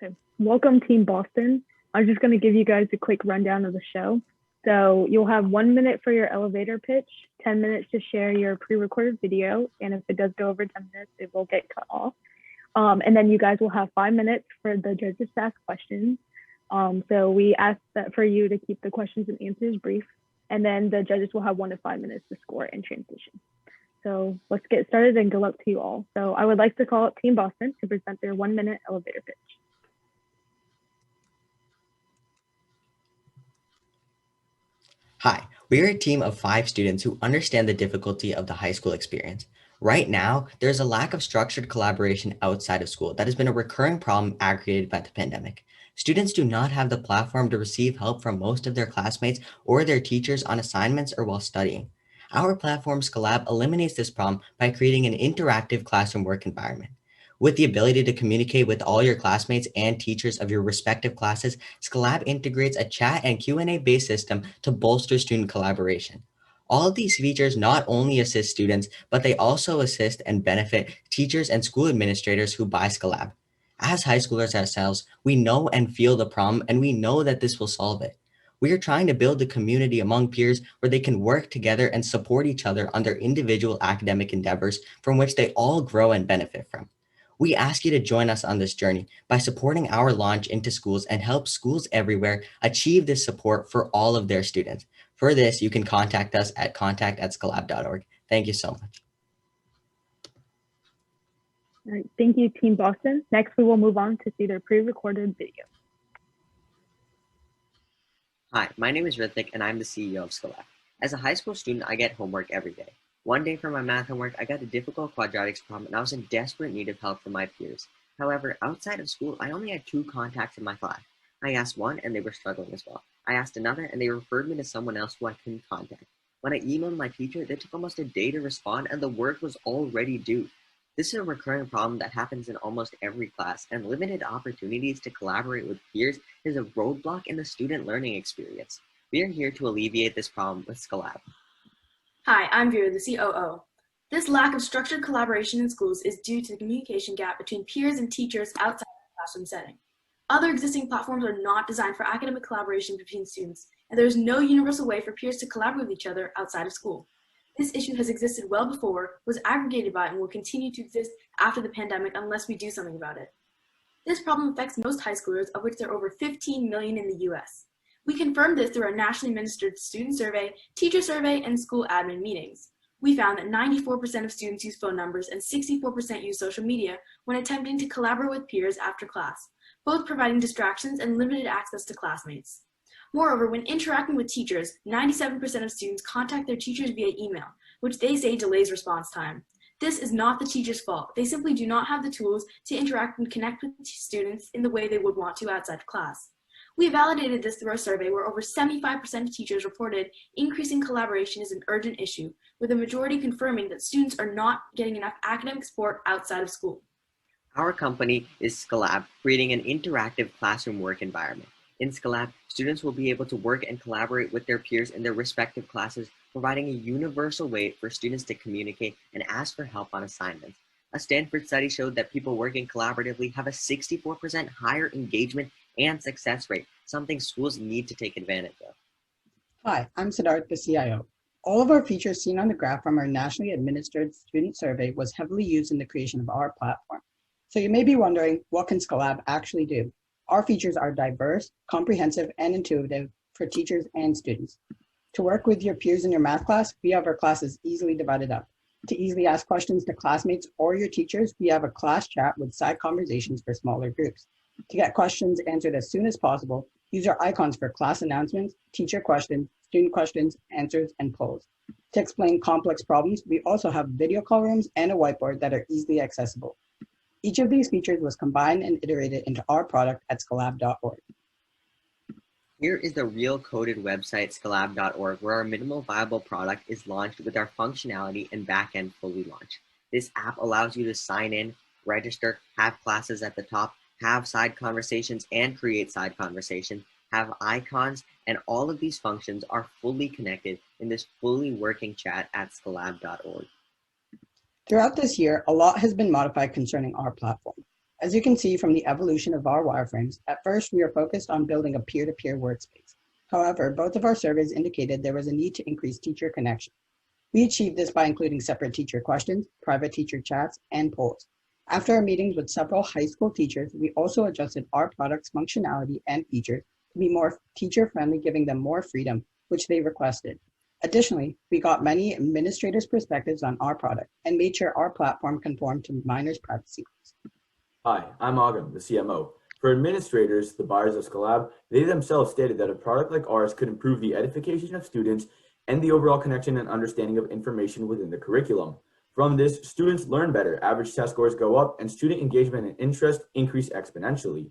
Okay. Welcome, Team Boston. I'm just going to give you guys a quick rundown of the show. So you'll have 1 minute for your elevator pitch, 10 minutes to share your pre-recorded video, and if it does go over 10 minutes, it will get cut off. And then you guys will have 5 minutes for the judges to ask questions. So we ask that for you to keep the questions and answers brief, and then the judges will have 1 to 5 minutes to score and transition. So let's get started and good luck to you all. So I would like to call up Team Boston to present their 1 minute elevator pitch. Hi, we are a team of 5 students who understand the difficulty of the high school experience. Right now, there's a lack of structured collaboration outside of school that has been a recurring problem aggravated by the pandemic. Students do not have the platform to receive help from most of their classmates or their teachers on assignments or while studying. Our platform Scollab eliminates this problem by creating an interactive classroom work environment. With the ability to communicate with all your classmates and teachers of your respective classes, Scollab integrates a chat and Q&A based system to bolster student collaboration. All of these features not only assist students, but they also assist and benefit teachers and school administrators who buy Scollab. As high schoolers ourselves, we know and feel the problem, and we know that this will solve it. We are trying to build a community among peers where they can work together and support each other on their individual academic endeavors from which they all grow and benefit from. We ask you to join us on this journey by supporting our launch into schools and help schools everywhere achieve this support for all of their students. For this, you can contact us at contact@scollab.org. Thank you so much. All right, thank you, Team Boston. Next, we will move on to see their pre-recorded video. Hi, my name is Rithik and I'm the CEO of Scollab. As a high school student, I get homework every day. One day for my math homework, I got a difficult quadratics problem and I was in desperate need of help from my peers. However, outside of school, I only had 2 contacts in my class. I asked one and they were struggling as well. I asked another and they referred me to someone else who I couldn't contact. When I emailed my teacher, they took almost a day to respond and the work was already due. This is a recurring problem that happens in almost every class, and limited opportunities to collaborate with peers is a roadblock in the student learning experience. We are here to alleviate this problem with Scollab. Hi, I'm Vera, the COO. This lack of structured collaboration in schools is due to the communication gap between peers and teachers outside the classroom setting. Other existing platforms are not designed for academic collaboration between students, and there is no universal way for peers to collaborate with each other outside of school. This issue has existed well before, was aggregated by, and will continue to exist after the pandemic unless we do something about it. This problem affects most high schoolers, of which there are over 15 million in the US. We confirmed this through our nationally administered student survey, teacher survey, and school admin meetings. We found that 94% of students use phone numbers and 64% use social media when attempting to collaborate with peers after class, both providing distractions and limited access to classmates. Moreover, when interacting with teachers, 97% of students contact their teachers via email, which they say delays response time. This is not the teacher's fault. They simply do not have the tools to interact and connect with students in the way they would want to outside of class. We validated this through our survey where over 75% of teachers reported increasing collaboration is an urgent issue, with a majority confirming that students are not getting enough academic support outside of school. Our company is Scollab, creating an interactive classroom work environment. In Scollab, students will be able to work and collaborate with their peers in their respective classes, providing a universal way for students to communicate and ask for help on assignments. A Stanford study showed that people working collaboratively have a 64% higher engagement and success rate, something schools need to take advantage of. Hi, I'm Siddharth, the CIO. All of our features seen on the graph from our nationally administered student survey was heavily used in the creation of our platform. So you may be wondering, what can Scollab actually do? Our features are diverse, comprehensive, and intuitive for teachers and students. To work with your peers in your math class, we have our classes easily divided up. To easily ask questions to classmates or your teachers, we have a class chat with side conversations for smaller groups. To get questions answered as soon as possible, use our icons for class announcements, teacher questions, student questions, answers, and polls. To explain complex problems, we also have video call rooms and a whiteboard that are easily accessible. Each of these features was combined and iterated into our product at scollab.org. Here is the real coded website, scollab.org, where our minimal viable product is launched with our functionality and backend fully launched. This app allows you to sign in, register, have classes at the top, have side conversations and create side conversations, have icons, and all of these functions are fully connected in this fully working chat at scollab.org. Throughout this year, a lot has been modified concerning our platform. As you can see from the evolution of our wireframes, at first we were focused on building a peer-to-peer workspace. However, both of our surveys indicated there was a need to increase teacher connection. We achieved this by including separate teacher questions, private teacher chats, and polls. After our meetings with several high school teachers, we also adjusted our product's functionality and features to be more teacher-friendly, giving them more freedom, which they requested. Additionally, we got many administrators' perspectives on our product and made sure our platform conformed to minors' privacy rules. Hi, I'm Agam, the CMO. For administrators, the buyers of Scollab, they themselves stated that a product like ours could improve the edification of students and the overall connection and understanding of information within the curriculum. From this, students learn better, average test scores go up, and student engagement and interest increase exponentially.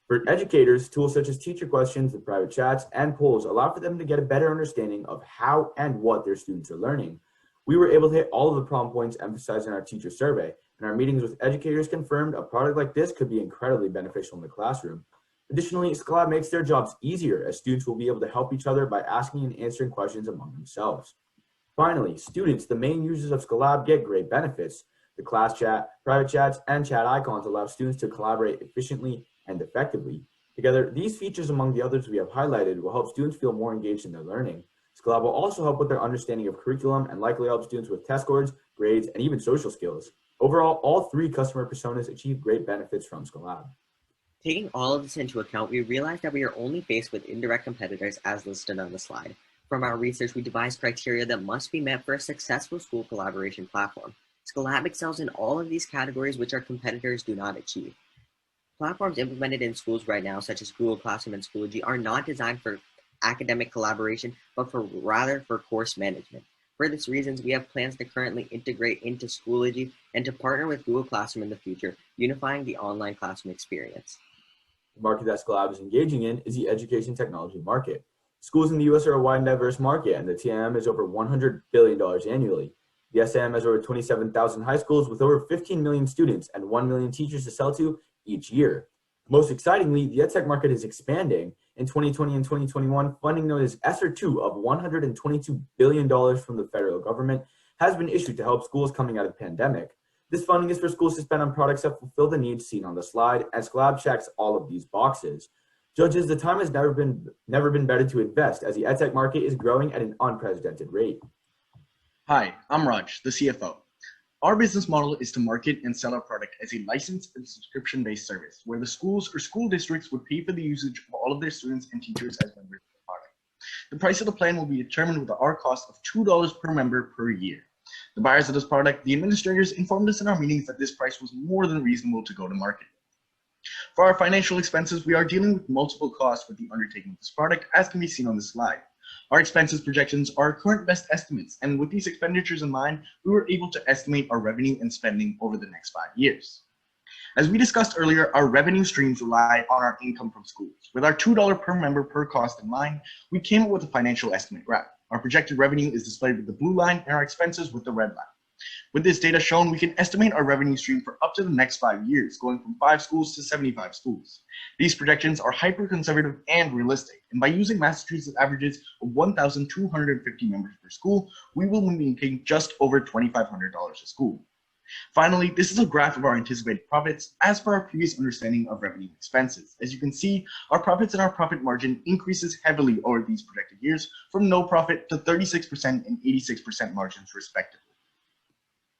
For educators, tools such as teacher questions, the private chats, and polls allow for them to get a better understanding of how and what their students are learning. We were able to hit all of the problem points emphasized in our teacher survey, and our meetings with educators confirmed a product like this could be incredibly beneficial in the classroom. Additionally, Scollab makes their jobs easier, as students will be able to help each other by asking and answering questions among themselves. Finally, students, the main users of Scollab, get great benefits. The class chat, private chats, and chat icons allow students to collaborate efficiently and effectively. Together, these features, among the others we have highlighted, will help students feel more engaged in their learning. Scollab will also help with their understanding of curriculum and likely help students with test scores, grades, and even social skills. Overall, all three customer personas achieve great benefits from Scollab. Taking all of this into account, we realized that we are only faced with indirect competitors as listed on the slide. From our research, we devised criteria that must be met for a successful school collaboration platform. Scollab excels in all of these categories, which our competitors do not achieve. Platforms implemented in schools right now, such as Google Classroom and Schoology, are not designed for academic collaboration, but rather for course management. For these reasons, we have plans to currently integrate into Schoology and to partner with Google Classroom in the future, unifying the online classroom experience. The market that Scollab is engaging in is the education technology market. Schools in the U.S. are a wide and diverse market, and the TAM is over $100 billion annually. The SAM has over 27,000 high schools with over 15 million students and 1 million teachers to sell to each year. Most excitingly, the edtech market is expanding. In 2020 and 2021, funding known as ESSER II of $122 billion from the federal government has been issued to help schools coming out of the pandemic. This funding is for schools to spend on products that fulfill the needs seen on the slide, and Scollab checks all of these boxes. Judges, the time has never been better to invest, as the edtech market is growing at an unprecedented rate. Hi, I'm Raj, the CFO. Our business model is to market and sell our product as a licensed and subscription-based service, where the schools or school districts would pay for the usage of all of their students and teachers as members of the product. The price of the plan will be determined with our cost of $2 per member per year. The buyers of this product, the administrators, informed us in our meetings that this price was more than reasonable to go to market. For our financial expenses, we are dealing with multiple costs with the undertaking of this product, as can be seen on the slide. Our expenses projections are current best estimates, and with these expenditures in mind, we were able to estimate our revenue and spending over the next 5 years. As we discussed earlier, our revenue streams rely on our income from schools. With our $2 per member per cost in mind, we came up with a financial estimate graph. Our projected revenue is displayed with the blue line and our expenses with the red line. With this data shown, we can estimate our revenue stream for up to the next 5 years, going from 5 schools to 75 schools. These projections are hyper-conservative and realistic, and by using Massachusetts averages of 1,250 members per school, we will be making just over $2,500 a school. Finally, this is a graph of our anticipated profits as per our previous understanding of revenue and expenses. As you can see, our profits and our profit margin increases heavily over these projected years, from no profit to 36% and 86% margins respectively.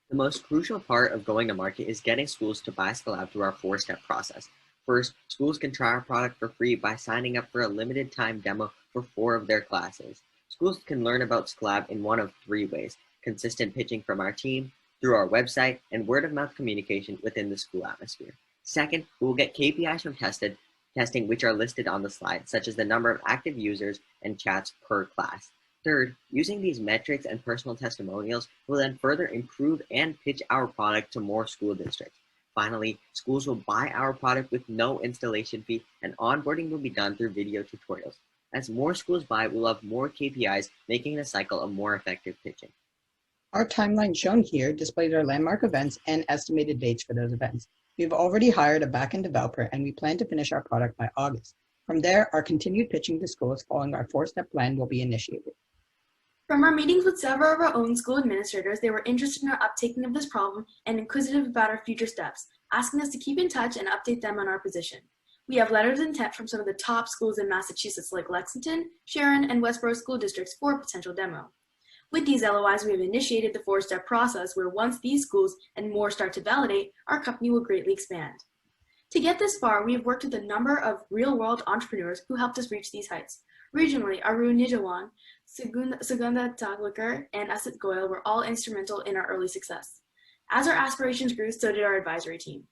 The most crucial part of going to market is getting schools to buy Scollab through our 4-step process. First, schools can try our product for free by signing up for a limited time demo for 4 of their classes. Schools can learn about Scollab in one of 3 ways: consistent pitching from our team, through our website, and word-of-mouth communication within the school atmosphere. Second, we will get KPIs from testing which are listed on the slide, such as the number of active users and chats per class. Third, using these metrics and personal testimonials will then further improve and pitch our product to more school districts. Finally, schools will buy our product with no installation fee, and onboarding will be done through video tutorials. As more schools buy, we'll have more KPIs, making the cycle a more effective pitching. Our timeline shown here displays our landmark events and estimated dates for those events. We've already hired a backend developer, and we plan to finish our product by August. From there, our continued pitching to schools following our 4-step plan will be initiated. From our meetings with several of our own school administrators, they were interested in our uptaking of this problem and inquisitive about our future steps. asking us to keep in touch and update them on our position. We have letters of intent from some of the top schools in Massachusetts like Lexington, Sharon, and Westboro school districts for a potential demo. With these LOIs, we have initiated the 4-step process where once these schools and more start to validate, our company will greatly expand. To get this far, we have worked with a number of real-world entrepreneurs who helped us reach these heights. Regionally, Arun Nijawan, Sugandha Taglikar, and Asit Goyal were all instrumental in our early success. As our aspirations grew, so did our advisory team.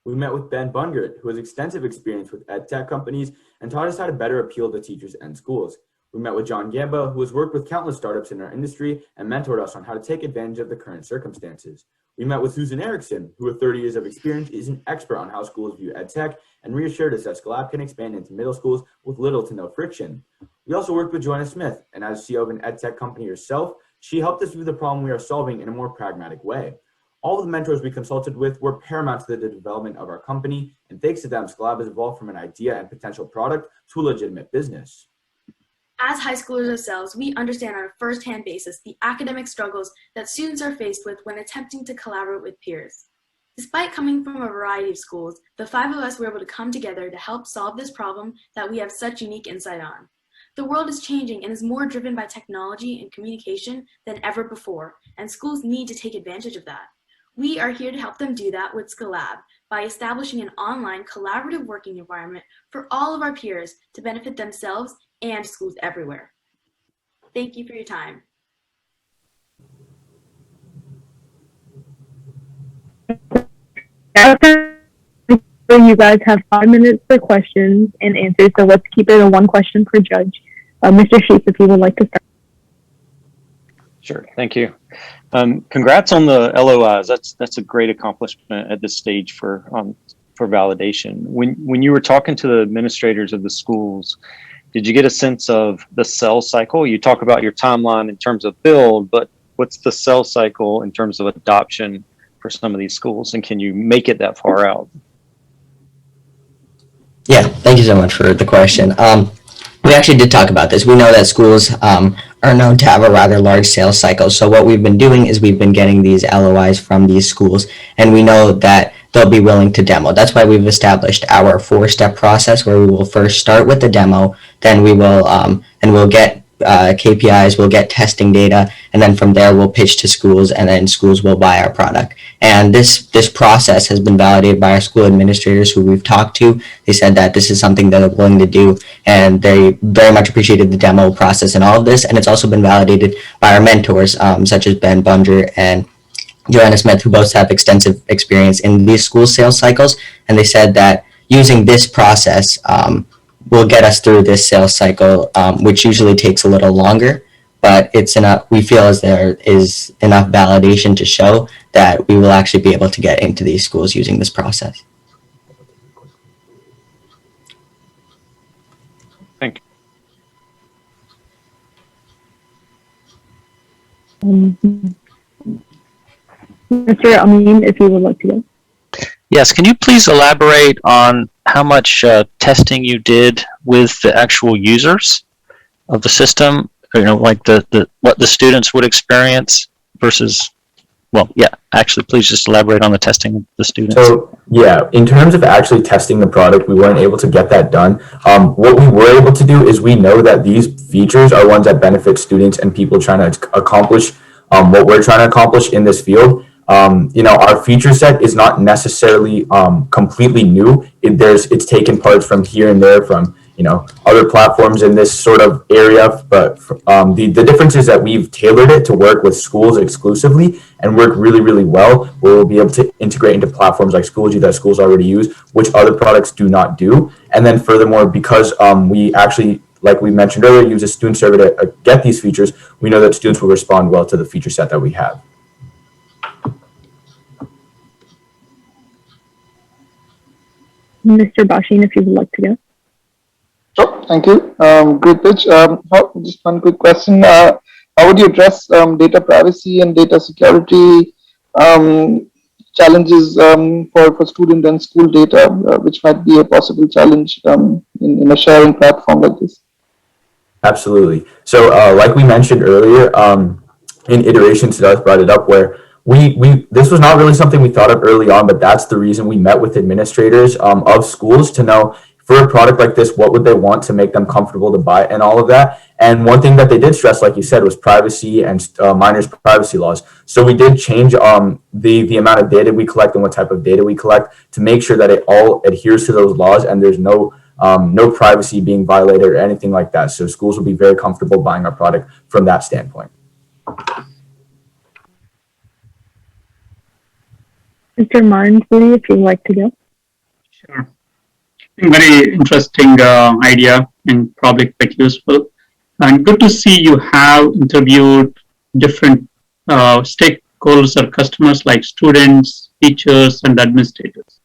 We met with Ben Bungert, who has extensive experience with ed tech companies and taught us how to better appeal to teachers and schools. We met with John Gamba, who has worked with countless startups in our industry and mentored us on how to take advantage of the current circumstances. We met with Susan Erickson, who with 30 years of experience is an expert on how schools view ed tech and reassured us that Scollab can expand into middle schools with little to no friction. We also worked with Joanna Smith, and as CEO of an ed tech company herself, she helped us view the problem we are solving in a more pragmatic way. All of the mentors we consulted with were paramount to the development of our company, and thanks to them, Scollab has evolved from an idea and potential product to a legitimate business. As high schoolers ourselves, we understand on a first-hand basis the academic struggles that students are faced with when attempting to collaborate with peers. Despite coming from a variety of schools, the 5 of us were able to come together to help solve this problem that we have such unique insight on. The world is changing and is more driven by technology and communication than ever before, and schools need to take advantage of that. We are here to help them do that with Scollab by establishing an online collaborative working environment for all of our peers to benefit themselves and schools everywhere. Thank you for your time. You guys have 5 minutes for questions and answers, so let's keep it a 1 question per judge. Mr. Sheets, if you would like to start. Sure, thank you. Congrats on the LOIs. That's a great accomplishment at this stage for validation. When you were talking to the administrators of the schools, did you get a sense of the sales cycle? You talk about your timeline in terms of build, but what's the sales cycle in terms of adoption for some of these schools, and can you make it that far out? Yeah, thank you so much for the question. We actually did talk about this. We know that schools are known to have a rather large sales cycle. So what we've been doing is we've been getting these LOIs from these schools, and we know that they'll be willing to demo. That's why we've established our 4-step process where we will first start with the demo, then we will, and we'll get KPIs, we'll get testing data, and then from there we'll pitch to schools, and then schools will buy our product. And this process has been validated by our school administrators who we've talked to. They said that this is something that they're willing to do, and they very much appreciated the demo process and all of this. And it's also been validated by our mentors, such as Ben Bunger and Joanna Smith, who both have extensive experience in these school sales cycles. And they said that using this process will get us through this sales cycle, which usually takes a little longer, but it's enough. We feel as there is enough validation to show that we will actually be able to get into these schools using this process. Thank you. Mr. Amin, if you would like to go. Yes, can you please elaborate on how much testing you did with the actual users of the system? You know, like what the students would experience versus, well, yeah, actually, please just elaborate on the testing of the students. So, yeah, in terms of actually testing the product, we weren't able to get that done. What we were able to do is we know that these features are ones that benefit students and people trying to accomplish what we're trying to accomplish in this field. Our feature set is not necessarily completely new. It's taken parts from here and there from other platforms in this sort of area, but the difference is that we've tailored it to work with schools exclusively and work really, really well, where we'll be able to integrate into platforms like Schoology that schools already use, which other products do not do. And then furthermore, because we actually, like we mentioned earlier, use a student survey to get these features, we know that students will respond well to the feature set that we have. Mr. Bashin, if you would like to go. Sure, thank you. Great pitch. Just one quick question. How would you address data privacy and data security challenges for student and school data, which might be a possible challenge in a sharing platform like this? Absolutely. So like we mentioned earlier, in iterations, Siddharth brought it up, where this was not really something we thought of early on, but that's the reason we met with administrators of schools to know for a product like this, what would they want to make them comfortable to buy and all of that. And one thing that they did stress, like you said, was privacy and minors' privacy laws. So we did change the amount of data we collect and what type of data we collect to make sure that it all adheres to those laws and there's no privacy being violated or anything like that. So schools will be very comfortable buying our product from that standpoint. Mr. Martinsbury, if you'd like to go. Sure. Very interesting idea and probably quite useful. And good to see you have interviewed different stakeholders or customers like students, teachers, and administrators.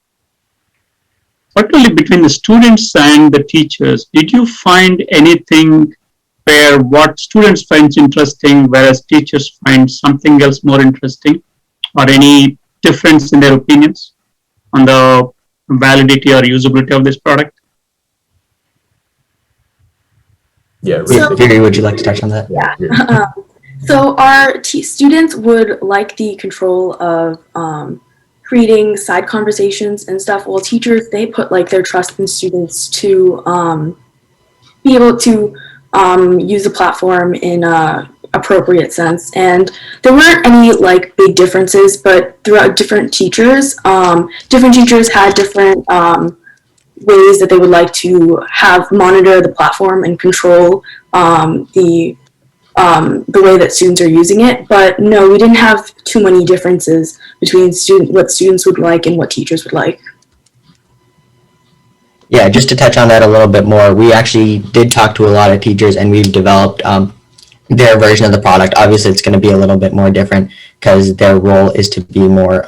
Particularly between the students and the teachers, did you find anything where what students find interesting, whereas teachers find something else more interesting, or any difference in their opinions on the validity or usability of this product? Yeah, Viri, would you like to touch on that? Yeah. So our students would like the control of creating side conversations and stuff, while teachers, they put like their trust in students to be able to use the platform in a appropriate sense. And there weren't any like big differences, but throughout different teachers had different ways that they would like to have monitor the platform and control the way that students are using it. But no, we didn't have too many differences between what students would like and what teachers would like. Yeah, just to touch on that a little bit more, we actually did talk to a lot of teachers and we've developed their version of the product. Obviously, it's going to be a little bit more different because their role is to be more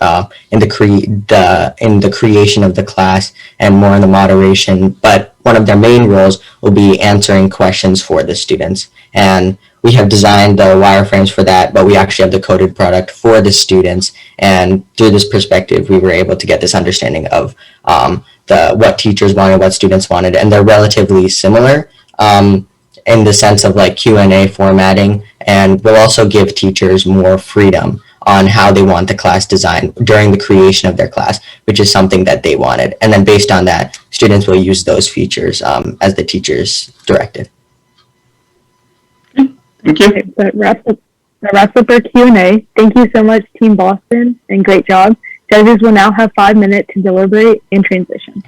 in the creation of the class and more in the moderation. But one of their main roles will be answering questions for the students. And we have designed the wireframes for that, but we actually have the coded product for the students. And through this perspective, we were able to get this understanding of what teachers wanted, what students wanted, and they're relatively similar. In the sense of like Q&A formatting, and we'll also give teachers more freedom on how they want the class designed during the creation of their class, which is something that they wanted. And then based on that, students will use those features as the teachers directed. Thank you. Okay, that wraps up our Q&A. Thank you so much, Team Boston, and great job. Judges will now have 5 minutes to deliberate and transition.